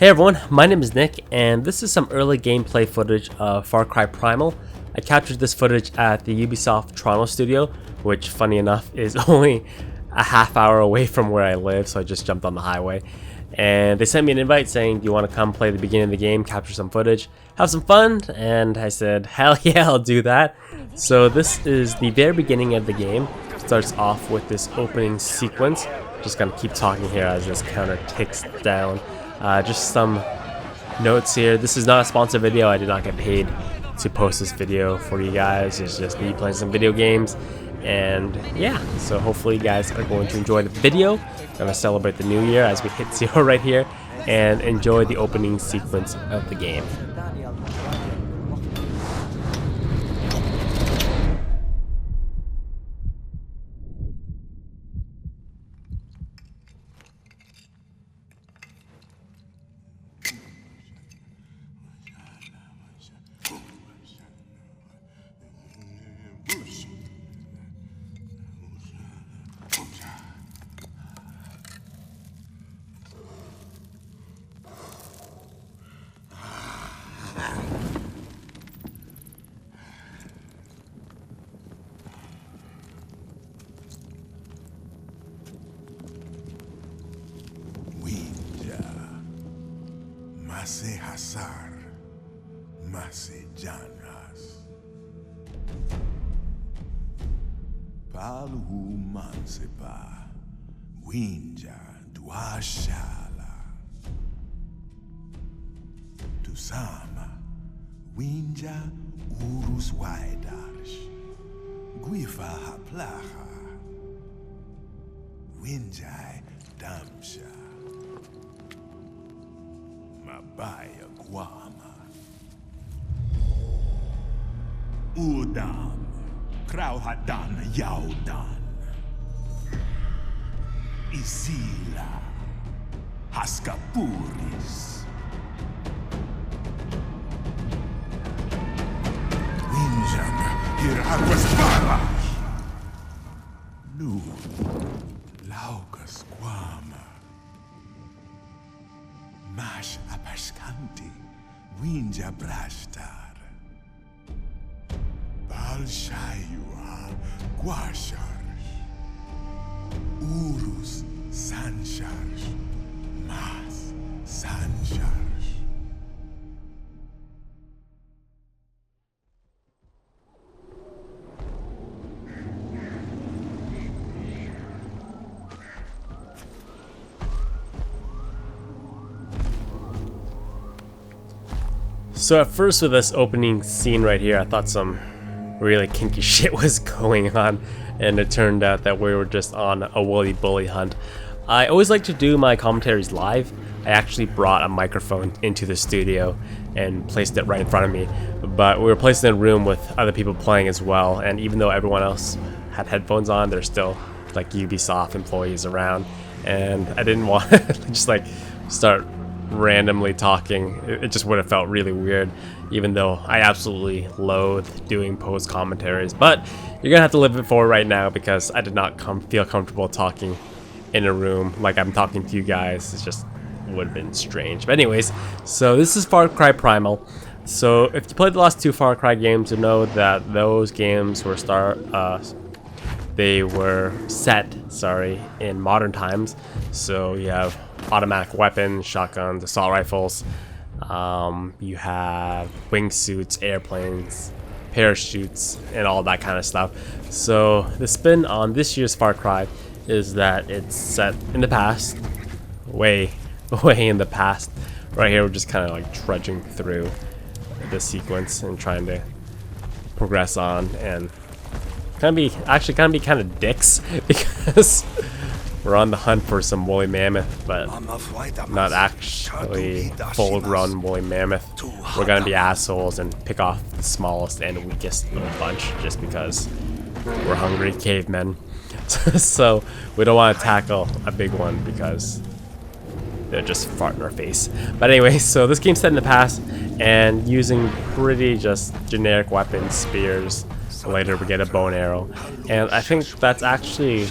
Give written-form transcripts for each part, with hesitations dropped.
Hey everyone, my name is Nick, and this is some early gameplay footage of Far Cry Primal. I captured this footage at the Ubisoft Toronto studio, which funny enough is only a half hour away from where I live, so I just jumped on the highway. And they sent me an invite saying, do you want to come play the beginning of the game, capture some footage, have some fun? And I said, hell yeah, I'll do that. So this is the very beginning of the game. It starts off with this opening sequence. Just gonna keep talking here as this counter ticks down. Just some notes here. This is not a sponsored video. I did not get paid to post this video for you guys. It's just me playing some video games. And yeah, so hopefully you guys are going to enjoy the video. I'm going to celebrate the new year as we hit 0 right here and enjoy the opening sequence of the game. Mase Hasar, Mase Janas. Palhu Mansepa, Winja Duashala. Tusama, Winja Urus Waidarsh, Guifa Haplaha, Winjai Damsha. Mabaya Guama Udam Krauhadan Yaudan Isila Haskapuris Winjam Hiraguasparash Nu Laukas Guama Mash Apashkanti, Winja Brashtar, Balshayua, Guasharsh, Urus Sansharsh, Mas Sansharsh. So at first with this opening scene right here, I thought some really kinky shit was going on, and it turned out that we were just on a woolly bully hunt. I always like to do my commentaries live. I actually brought a microphone into the studio and placed it right in front of me, but we were placed in a room with other people playing as well, and even though everyone else had headphones on, there's still like Ubisoft employees around, and I didn't want to just like start randomly talking. It just would have felt really weird, even though I absolutely loathe doing post commentaries. But you're gonna have to live it for right now because I did not feel comfortable talking in a room like I'm talking to you guys. It just would have been strange. But anyways, so this is Far Cry Primal. So if you played the last two Far Cry games, you know that those games were set in modern times. So you have automatic weapons, shotguns, assault rifles, you have wingsuits, airplanes, parachutes, and all that kind of stuff. So the spin on this year's Far Cry is that it's set in the past, way in the past. Right here we're just kind of like trudging through the sequence and trying to progress on, and kind of dicks because we're on the hunt for some woolly mammoth, but not actually full-grown woolly mammoth. We're gonna be assholes and pick off the smallest and weakest of the bunch just because we're hungry cavemen. So we don't want to tackle a big one because they'll just fart in our face. But anyway, so this game's set in the past and using pretty just generic weapons, spears. Later we get a bow and arrow, and I think that's actually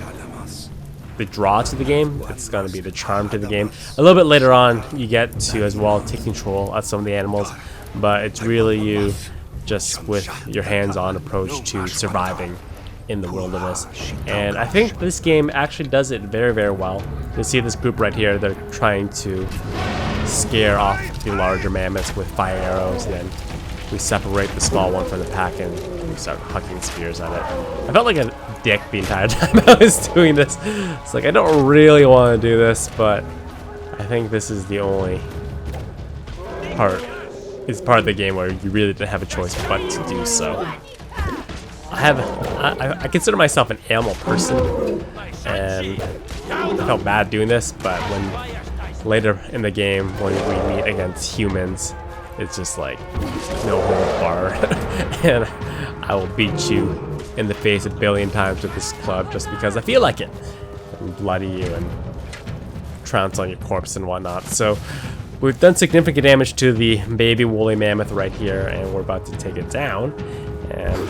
the draw to the game. It's going to be the charm to the game. A little bit later on, you get to as well take control of some of the animals, but it's really you just with your hands-on approach to surviving in the wilderness. And I think this game actually does it very, very well. You see this group right here, they're trying to scare off the larger mammoths with fire arrows, and then we separate the small one from the pack and we start hucking spears at it. I felt like a dick the entire time I was doing this. It's like, I don't really want to do this, but I think this is the only part. It's part of the game where you really didn't have a choice but to do so. I consider myself an animal person, and I felt bad doing this, but when later in the game when we meet against humans, it's just like no hold bar, and I will beat you in the face a billion times with this club just because I feel like it, and bloody you and trounce on your corpse and whatnot. So we've done significant damage to the baby woolly mammoth right here, and we're about to take it down and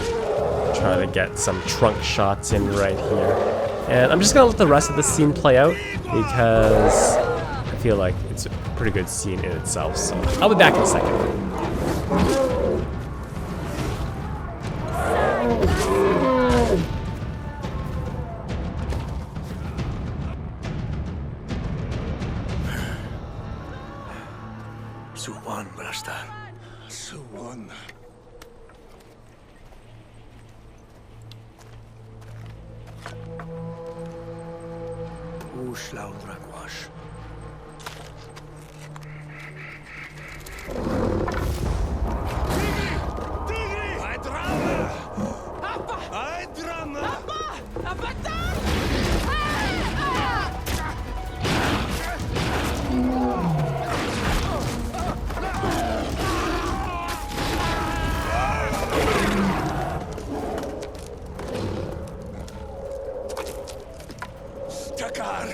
try to get some trunk shots in right here. And I'm just gonna let the rest of the scene play out because I feel like it's a pretty good scene in itself. So I'll be back in a second. Suwan, Brasta. Suwan. Uślał dragłaś. Tigri! Айдрана! Апа! Айдрана! Апа! Апатар! Takar!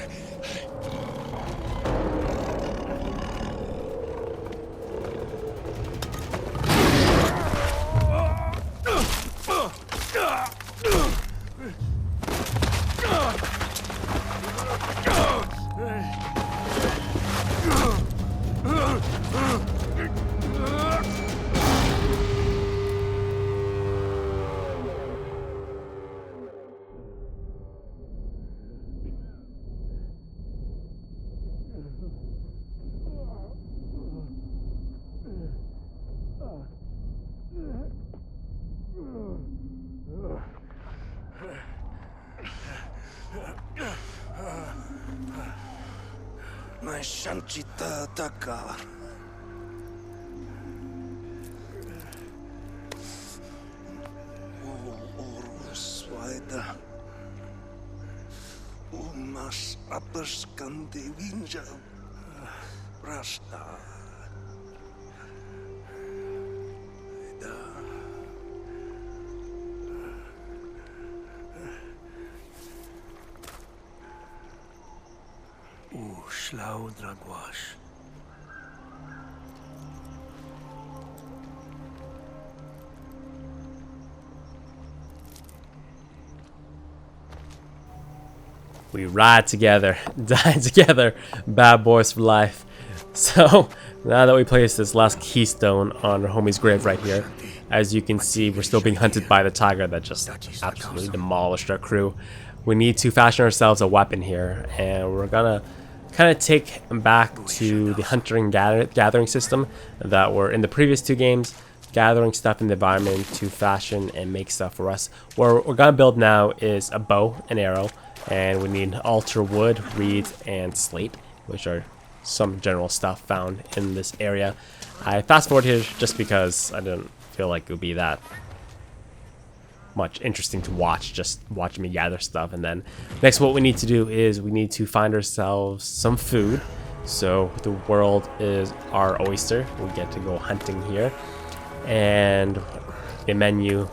Shanchita Takar. Oros Vaida. Umas Apaskandi Vinja. Rasta. Uślał dragłaś. We ride together, die together, bad boys for life. So now that we placed this last keystone on our homie's grave right here, as you can see, we're still being hunted by the tiger that just absolutely demolished our crew. We need to fashion ourselves a weapon here, and we're gonna kind of take back to the hunting and gathering system that were in the previous two games, gathering stuff in the environment to fashion and make stuff for us. What we're gonna build now is a bow and arrow, and we need altar wood, reeds, and slate, which are some general stuff found in this area. I fast forward here just because I didn't feel like it would be that much interesting to watch, just watching me gather stuff. And then next what we need to do is we need to find ourselves some food. So the world is our oyster. We get to go hunting here, and the menu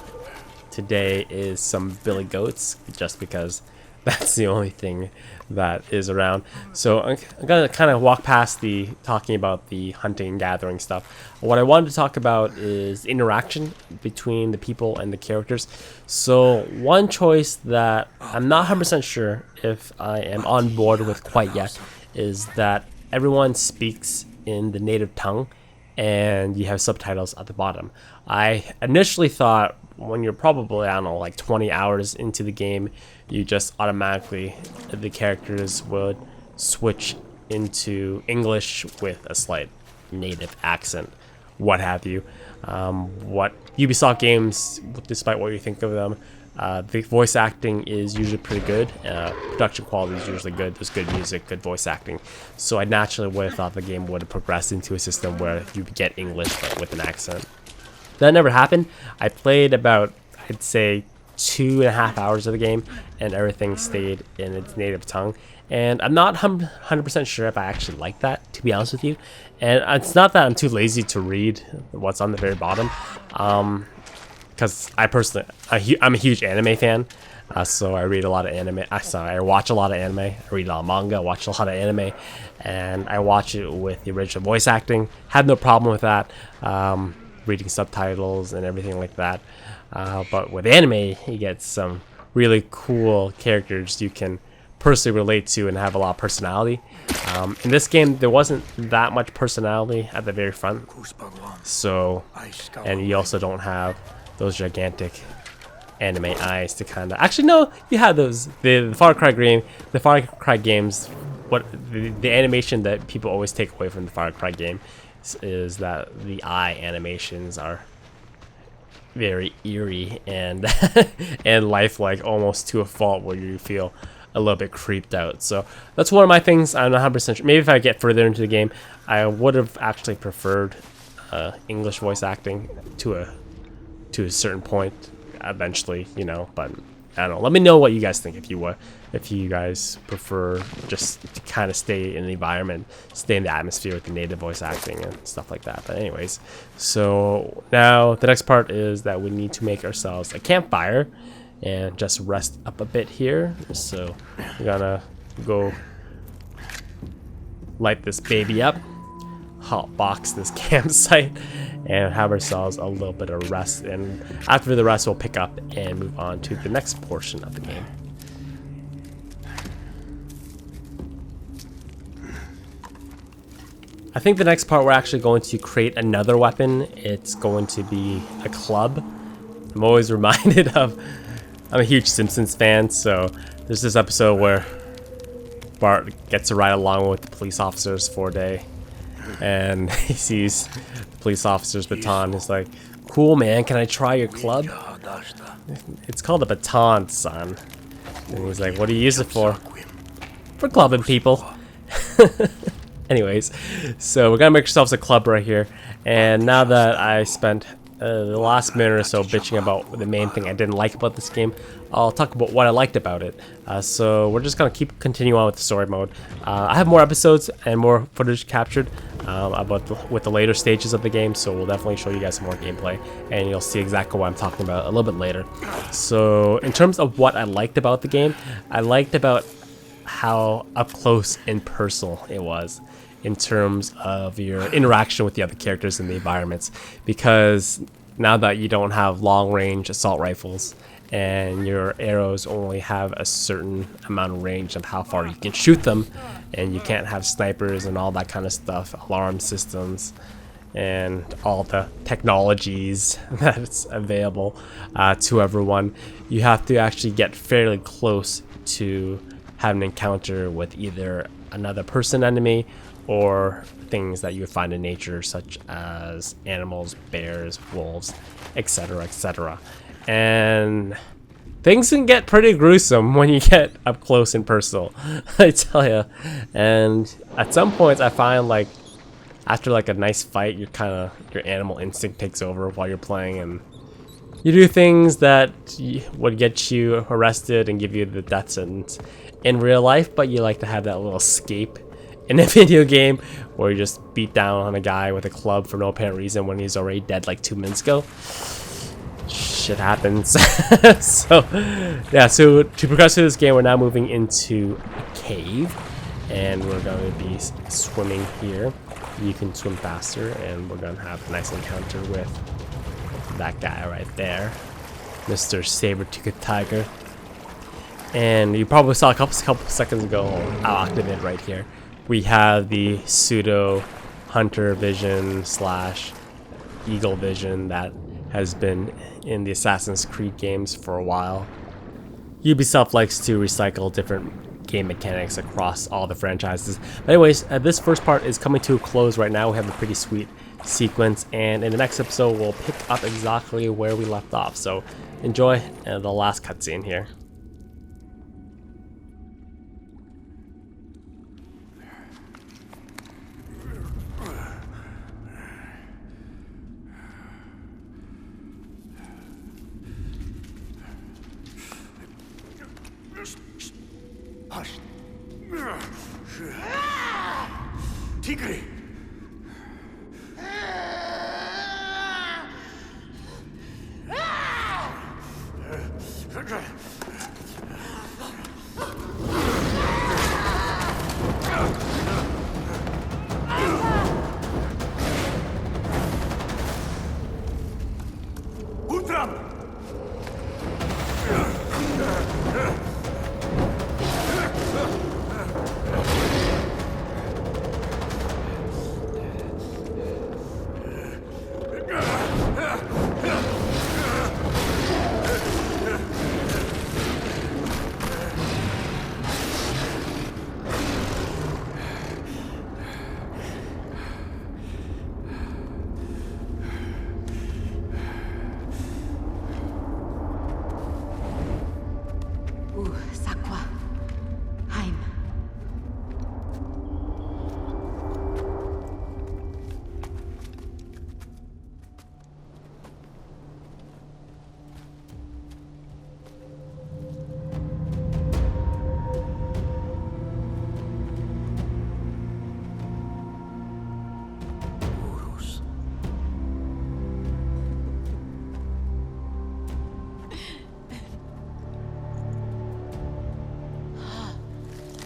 today is some billy goats, just because That's the only thing that is around. So I'm gonna kind of walk past the talking about the hunting and gathering stuff. What I wanted to talk about is interaction between the people and the characters. So one choice that I'm not 100% sure if I am on board with quite yet is that everyone speaks in the native tongue and you have subtitles at the bottom. I initially thought when you're probably, I don't know, like 20 hours into the game, you just automatically, the characters would switch into English with a slight native accent, what have you. What Ubisoft games, despite what you think of them, the voice acting is usually pretty good. Production quality is usually good. There's good music, good voice acting. So I naturally would have thought the game would have progressed into a system where you get English but with an accent. That never happened. I played about, I'd say, 2.5 hours of the game, and everything stayed in its native tongue. And I'm not 100% sure if I actually like that, to be honest with you. And it's not that I'm too lazy to read what's on the very bottom, because I personally, I'm a huge anime fan. So I read a lot of anime. I watch a lot of anime. I read a lot of manga. I watch a lot of anime, and I watch it with the original voice acting. Had no problem with that. Reading subtitles and everything like that. But with anime, you get some really cool characters you can personally relate to and have a lot of personality. In this game, there wasn't that much personality at the very front. So, and you also don't have those gigantic anime eyes to kind of. Actually, no, you have those. The Far Cry game, the Far Cry games. What the animation that people always take away from the Far Cry game is that the eye animations are very eerie and and lifelike, almost to a fault where you feel a little bit creeped out. So that's one of my things. I'm not 100% sure. Maybe if I get further into the game, I would have actually preferred English voice acting to a certain point eventually, you know. But I don't know. Let me know what you guys think if you guys prefer just to kind of stay in the environment, stay in the atmosphere with the native voice acting and stuff like that. But anyways, so now the next part is that we need to make ourselves a campfire and just rest up a bit here. So we're gonna go light this baby up, hot box this campsite, and have ourselves a little bit of rest. And after the rest, we'll pick up and move on to the next portion of the game. I think the next part we're actually going to create another weapon. It's going to be a club. I'm always reminded of, I'm a huge Simpsons fan, so there's this episode where Bart gets to ride along with the police officers for a day, and he sees the police officer's baton. He's like, "Cool, man, can I try your club?" It's called a baton, son. And he's like, "What do you use it for?" "For clubbing people." Anyways, so we're gonna make ourselves a club right here. And now that I spent the last minute or so bitching about the main thing I didn't like about this game, I'll talk about what I liked about it. So we're just gonna continue on with the story mode. I have more episodes and more footage captured with the later stages of the game, so we'll definitely show you guys some more gameplay, and you'll see exactly what I'm talking about a little bit later. So in terms of what I liked about the game, I liked about how up close and personal it was in terms of your interaction with the other characters in the environments, because now that you don't have long range assault rifles and your arrows only have a certain amount of range of how far you can shoot them, and you can't have snipers and all that kind of stuff, alarm systems and all the technologies that's available to everyone, you have to actually get fairly close to have an encounter with either another person enemy or things that you would find in nature, such as animals, bears, wolves, etc., etc. And things can get pretty gruesome when you get up close and personal, I tell you. And at some points, I find like after like a nice fight, your animal instinct takes over while you're playing, and you do things that would get you arrested and give you the death sentence in real life, but you like to have that little escape in a video game where you just beat down on a guy with a club for no apparent reason when he's already dead like 2 minutes ago. shit happens. So yeah, so to progress through this game, we're now moving into a cave, and we're going to be swimming here. You can swim faster, and we're going to have a nice encounter with that guy right there, Mr. Saber-Toothed Tiger. And you probably saw a couple seconds ago, I'll activate right here. We have the pseudo hunter vision / eagle vision that has been in the Assassin's Creed games for a while. Ubisoft likes to recycle different game mechanics across all the franchises. But anyways, this first part is coming to a close right now. We have a pretty sweet sequence, and in the next episode we'll pick up exactly where we left off. So enjoy the last cutscene here. Hush. Tigre. Oros.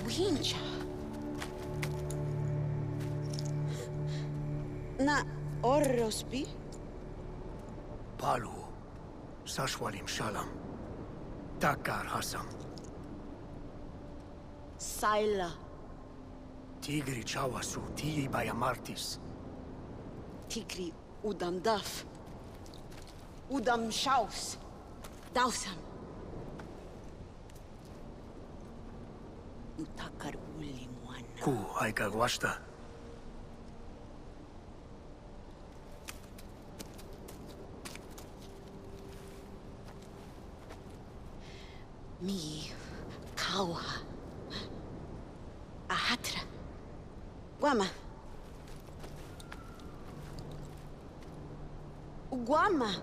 Wincha. Na Oros bi? Palu. Sashwalim Shalam. Takar Hasam. Saila. Tigri Chawasu. Tii Bayamartis. Tikri Udam Daf. Udam Shaus. Dausam. Utakar Uli Mwana. Ku Aika Gwashta. Mi Kawa. Ahatra. Guama. Guama.